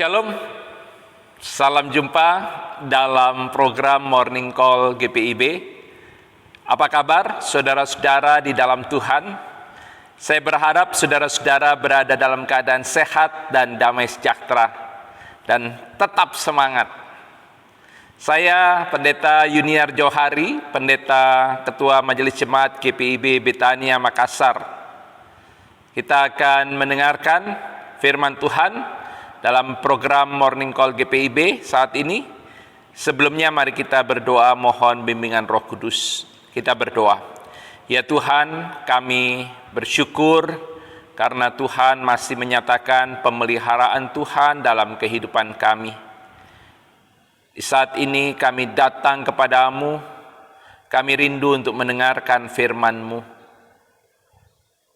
Shalom, salam jumpa dalam program Morning Call GPIB. Apa kabar saudara-saudara di dalam Tuhan? Saya berharap saudara-saudara berada dalam keadaan sehat dan damai sejahtera dan tetap semangat. Saya Pendeta Yuniar Johari, Pendeta Ketua Majelis Jemaat GPIB Betania Makassar. Kita akan mendengarkan firman Tuhan dalam program Morning Call GPIB saat ini. Sebelumnya mari kita berdoa mohon bimbingan Roh Kudus. Kita berdoa. Ya Tuhan, kami bersyukur karena Tuhan masih menyatakan pemeliharaan Tuhan dalam kehidupan kami. Di saat ini kami datang kepadamu, kami rindu untuk mendengarkan firman-Mu.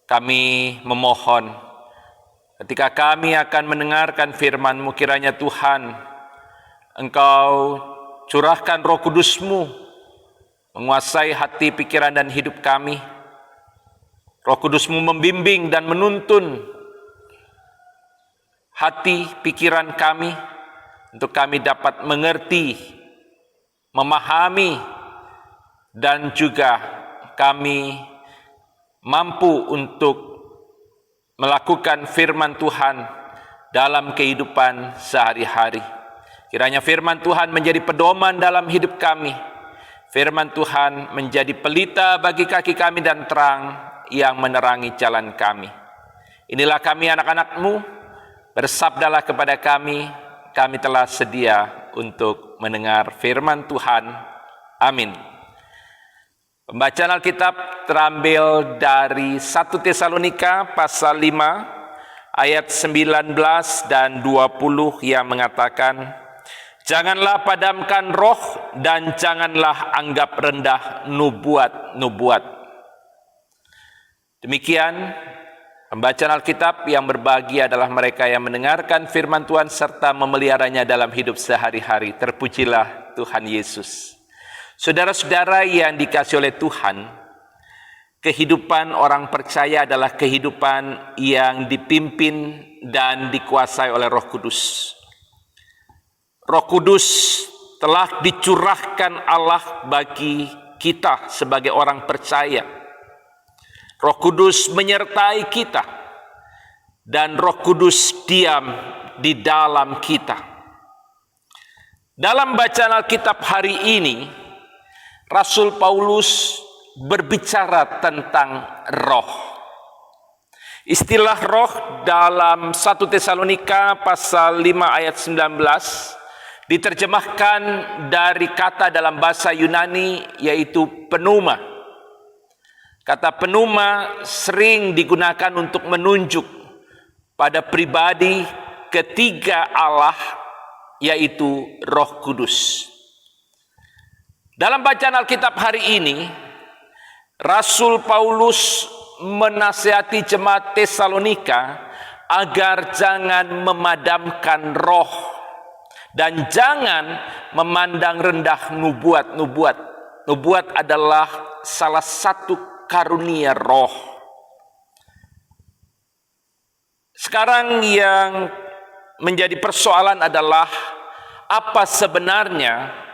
Kami memohon, ketika kami akan mendengarkan firman-Mu, kiranya Tuhan, Engkau curahkan Roh Kudus-Mu, menguasai hati, pikiran, dan hidup kami. Roh Kudus-Mu membimbing dan menuntun hati, pikiran kami, untuk kami dapat mengerti, memahami, dan juga kami mampu untuk melakukan firman Tuhan dalam kehidupan sehari-hari. Kiranya firman Tuhan menjadi pedoman dalam hidup kami. Firman Tuhan menjadi pelita bagi kaki kami dan terang yang menerangi jalan kami. Inilah kami anak-anak-Mu, bersabdalah kepada kami, kami telah sedia untuk mendengar firman Tuhan. Amin. Pembacaan Alkitab terambil dari 1 Tesalonika pasal 5 ayat 19 dan 20 yang mengatakan, janganlah padamkan roh dan janganlah anggap rendah nubuat. Demikian pembacaan Alkitab. Yang berbahagia adalah mereka yang mendengarkan firman Tuhan serta memeliharanya dalam hidup sehari-hari. Terpujilah Tuhan Yesus. Saudara-saudara yang dikasihi oleh Tuhan, kehidupan orang percaya adalah kehidupan yang dipimpin dan dikuasai oleh Roh Kudus. Roh Kudus telah dicurahkan Allah bagi kita sebagai orang percaya. Roh Kudus menyertai kita dan Roh Kudus diam di dalam kita. Dalam bacaan Alkitab hari ini, Rasul Paulus berbicara tentang roh. Istilah roh dalam 1 Tesalonika pasal 5 ayat 19 diterjemahkan dari kata dalam bahasa Yunani yaitu pneuma. Kata pneuma sering digunakan untuk menunjuk pada pribadi ketiga Allah yaitu Roh Kudus. Dalam bacaan Alkitab hari ini, Rasul Paulus menasihati jemaat Tesalonika agar jangan memadamkan roh dan jangan memandang rendah nubuat. Nubuat adalah salah satu karunia roh. Sekarang yang menjadi persoalan adalah apa sebenarnya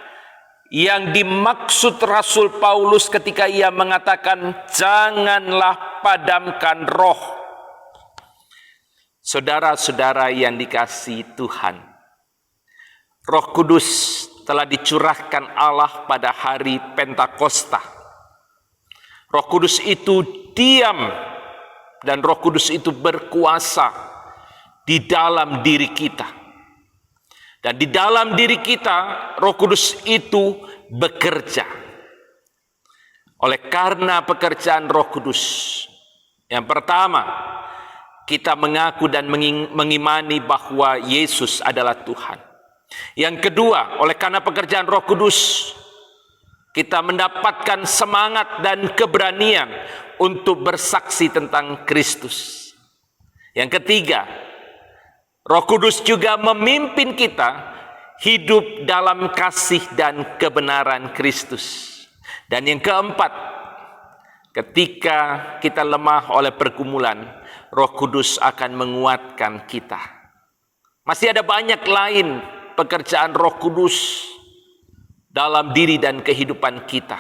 yang dimaksud Rasul Paulus ketika ia mengatakan janganlah padamkan roh. Saudara-saudara yang dikasihi Tuhan, Roh Kudus telah dicurahkan Allah pada hari Pentakosta. Roh Kudus itu diam dan Roh Kudus itu berkuasa di dalam diri kita. Dan di dalam diri kita, Roh Kudus itu bekerja. Oleh karena pekerjaan Roh Kudus, yang pertama, kita mengaku dan mengimani bahwa Yesus adalah Tuhan. Yang kedua, oleh karena pekerjaan Roh Kudus, kita mendapatkan semangat dan keberanian untuk bersaksi tentang Kristus. Yang ketiga, Roh Kudus juga memimpin kita hidup dalam kasih dan kebenaran Kristus. Dan yang keempat, ketika kita lemah oleh pergumulan, Roh Kudus akan menguatkan kita. Masih ada banyak lain pekerjaan Roh Kudus dalam diri dan kehidupan kita.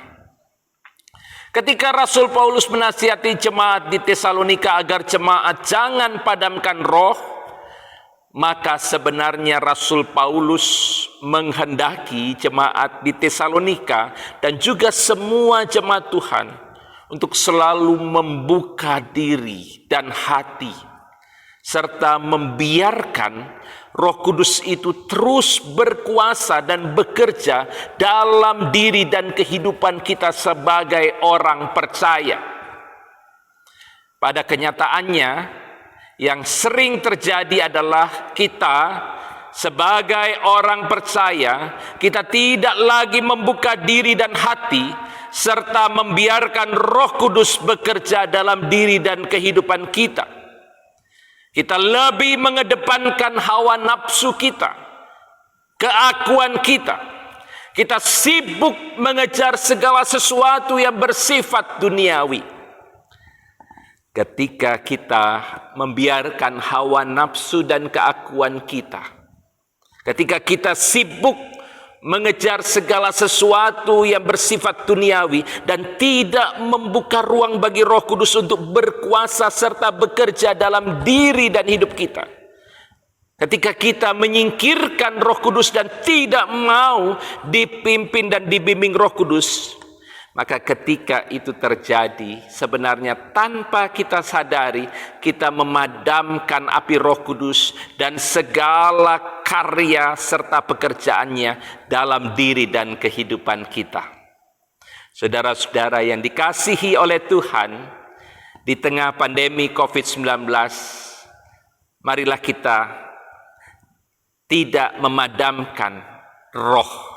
Ketika Rasul Paulus menasihati jemaat di Tesalonika agar jemaat jangan padamkan roh, maka sebenarnya Rasul Paulus menghendaki jemaat di Tesalonika dan juga semua jemaat Tuhan untuk selalu membuka diri dan hati, serta membiarkan Roh Kudus itu terus berkuasa dan bekerja dalam diri dan kehidupan kita sebagai orang percaya. Pada kenyataannya, yang sering terjadi adalah kita sebagai orang percaya, kita tidak lagi membuka diri dan hati, serta membiarkan Roh Kudus bekerja dalam diri dan kehidupan kita. Kita lebih mengedepankan hawa nafsu kita, keakuan kita. Kita sibuk mengejar segala sesuatu yang bersifat duniawi. Ketika kita membiarkan hawa nafsu dan keakuan kita, ketika kita sibuk mengejar segala sesuatu yang bersifat duniawi dan tidak membuka ruang bagi Roh Kudus untuk berkuasa serta bekerja dalam diri dan hidup kita. Ketika kita menyingkirkan Roh Kudus dan tidak mau dipimpin dan dibimbing Roh Kudus, maka ketika itu terjadi, sebenarnya tanpa kita sadari, kita memadamkan api Roh Kudus dan segala karya serta pekerjaannya dalam diri dan kehidupan kita. Saudara-saudara yang dikasihi oleh Tuhan, di tengah pandemi COVID-19, marilah kita tidak memadamkan roh.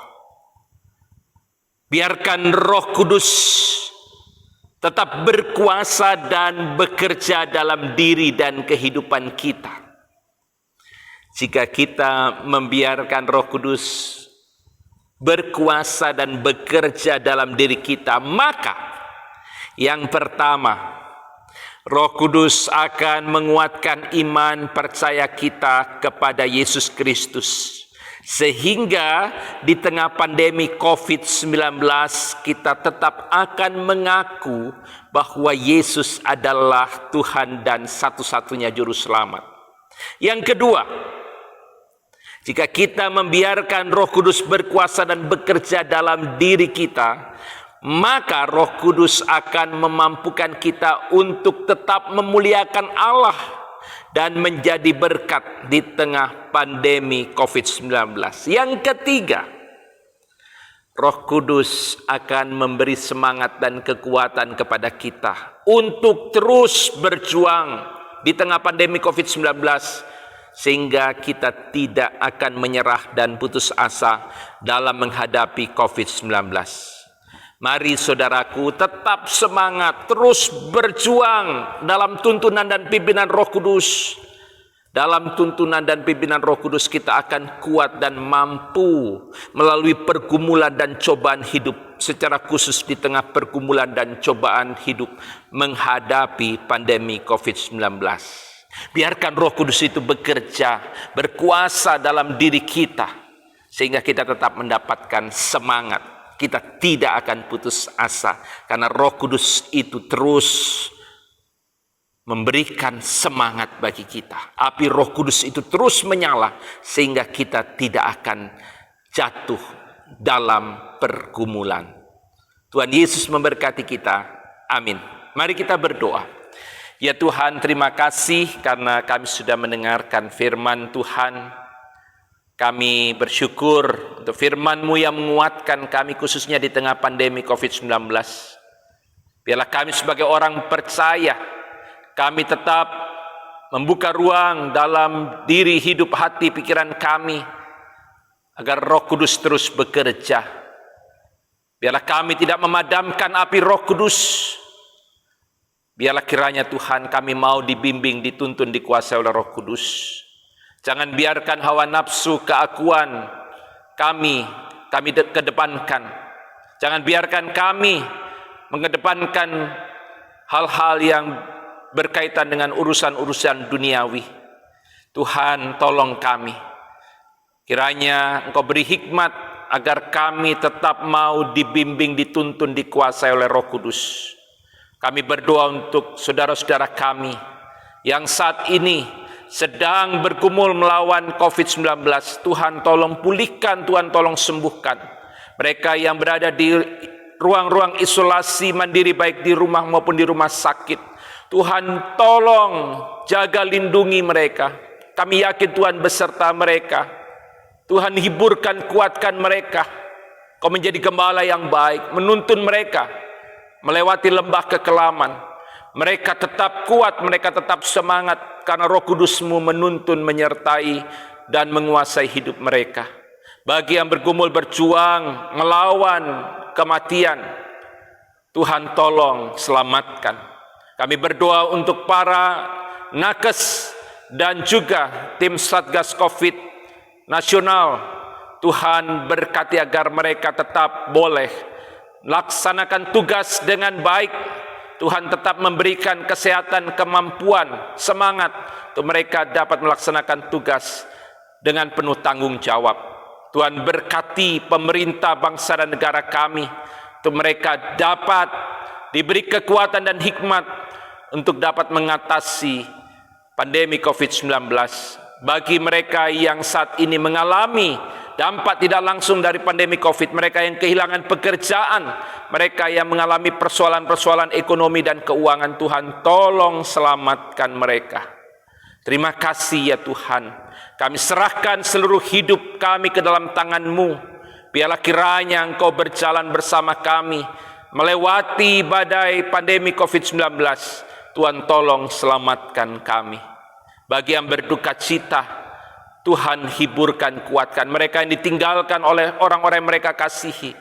Biarkan Roh Kudus tetap berkuasa dan bekerja dalam diri dan kehidupan kita. Jika kita membiarkan Roh Kudus berkuasa dan bekerja dalam diri kita, maka yang pertama, Roh Kudus akan menguatkan iman percaya kita kepada Yesus Kristus. Sehingga di tengah pandemi COVID-19 kita tetap akan mengaku bahwa Yesus adalah Tuhan dan satu-satunya juru selamat. Yang kedua, jika kita membiarkan Roh Kudus berkuasa dan bekerja dalam diri kita, maka Roh Kudus akan memampukan kita untuk tetap memuliakan Allah dan menjadi berkat di tengah pandemi COVID-19. Yang ketiga, Roh Kudus akan memberi semangat dan kekuatan kepada kita untuk terus berjuang di tengah pandemi COVID-19, sehingga kita tidak akan menyerah dan putus asa dalam menghadapi COVID-19. Mari saudaraku tetap semangat, terus berjuang dalam tuntunan dan pimpinan Roh Kudus. Dalam tuntunan dan pimpinan Roh Kudus kita akan kuat dan mampu melalui pergumulan dan cobaan hidup, secara khusus di tengah pergumulan dan cobaan hidup menghadapi pandemi COVID-19. Biarkan Roh Kudus itu bekerja, berkuasa dalam diri kita, sehingga kita tetap mendapatkan semangat. Kita tidak akan putus asa karena Roh Kudus itu terus memberikan semangat bagi kita. Api Roh Kudus itu terus menyala sehingga kita tidak akan jatuh dalam pergumulan. Tuhan Yesus memberkati kita. Amin. Mari kita berdoa. Ya Tuhan, terima kasih karena kami sudah mendengarkan firman Tuhan. Kami bersyukur untuk firman-Mu yang menguatkan kami khususnya di tengah pandemi COVID-19. Biarlah kami sebagai orang percaya, kami tetap membuka ruang dalam diri, hidup, hati, pikiran kami, agar Roh Kudus terus bekerja. Biarlah kami tidak memadamkan api Roh Kudus. Biarlah kiranya Tuhan kami mau dibimbing, dituntun, dikuasai oleh Roh Kudus. Jangan biarkan hawa nafsu, keakuan kami kedepankan. Jangan biarkan kami mengedepankan hal-hal yang berkaitan dengan urusan-urusan duniawi. Tuhan, tolong kami. Kiranya Engkau beri hikmat agar kami tetap mau dibimbing, dituntun, dikuasai oleh Roh Kudus. Kami berdoa untuk saudara-saudara kami yang saat ini sedang bergumul melawan COVID-19. Tuhan tolong pulihkan, Tuhan tolong sembuhkan. Mereka yang berada di ruang-ruang isolasi mandiri baik di rumah maupun di rumah sakit, Tuhan tolong jaga lindungi mereka. Kami yakin Tuhan beserta mereka. Tuhan hiburkan, kuatkan mereka. Kau menjadi gembala yang baik, menuntun mereka melewati lembah kekelaman. Mereka tetap kuat, mereka tetap semangat, karena Roh Kudus-Mu menuntun, menyertai, dan menguasai hidup mereka. Bagi yang bergumul berjuang, melawan kematian, Tuhan tolong selamatkan. Kami berdoa untuk para nakes dan juga tim Satgas Covid nasional. Tuhan berkati agar mereka tetap boleh laksanakan tugas dengan baik. Tuhan tetap memberikan kesehatan, kemampuan, semangat untuk mereka dapat melaksanakan tugas dengan penuh tanggung jawab. Tuhan berkati pemerintah bangsa dan negara kami, untuk mereka dapat diberi kekuatan dan hikmat untuk dapat mengatasi pandemi COVID-19. Bagi mereka yang saat ini mengalami dampak tidak langsung dari pandemi COVID, mereka yang kehilangan pekerjaan, mereka yang mengalami persoalan-persoalan ekonomi dan keuangan, Tuhan tolong selamatkan mereka. Terima kasih ya Tuhan. Kami serahkan seluruh hidup kami ke dalam tangan-Mu. Biarlah kiranya Engkau berjalan bersama kami melewati badai pandemi COVID-19. Tuhan tolong selamatkan kami. Bagi yang berduka cita, Tuhan hiburkan, kuatkan mereka yang ditinggalkan oleh orang-orang yang mereka kasihi.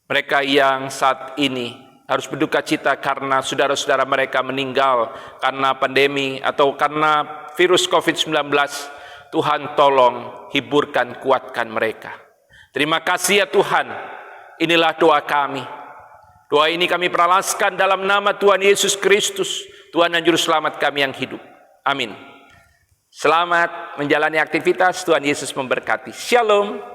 Mereka yang saat ini harus berduka cita karena saudara-saudara mereka meninggal karena pandemi atau karena virus COVID-19. Tuhan tolong hiburkan, kuatkan mereka. Terima kasih ya Tuhan. Inilah doa kami. Doa ini kami peralaskan dalam nama Tuhan Yesus Kristus, Tuhan dan Juru Selamat kami yang hidup. Amin. Selamat menjalani aktivitas. Tuhan Yesus memberkati. Shalom.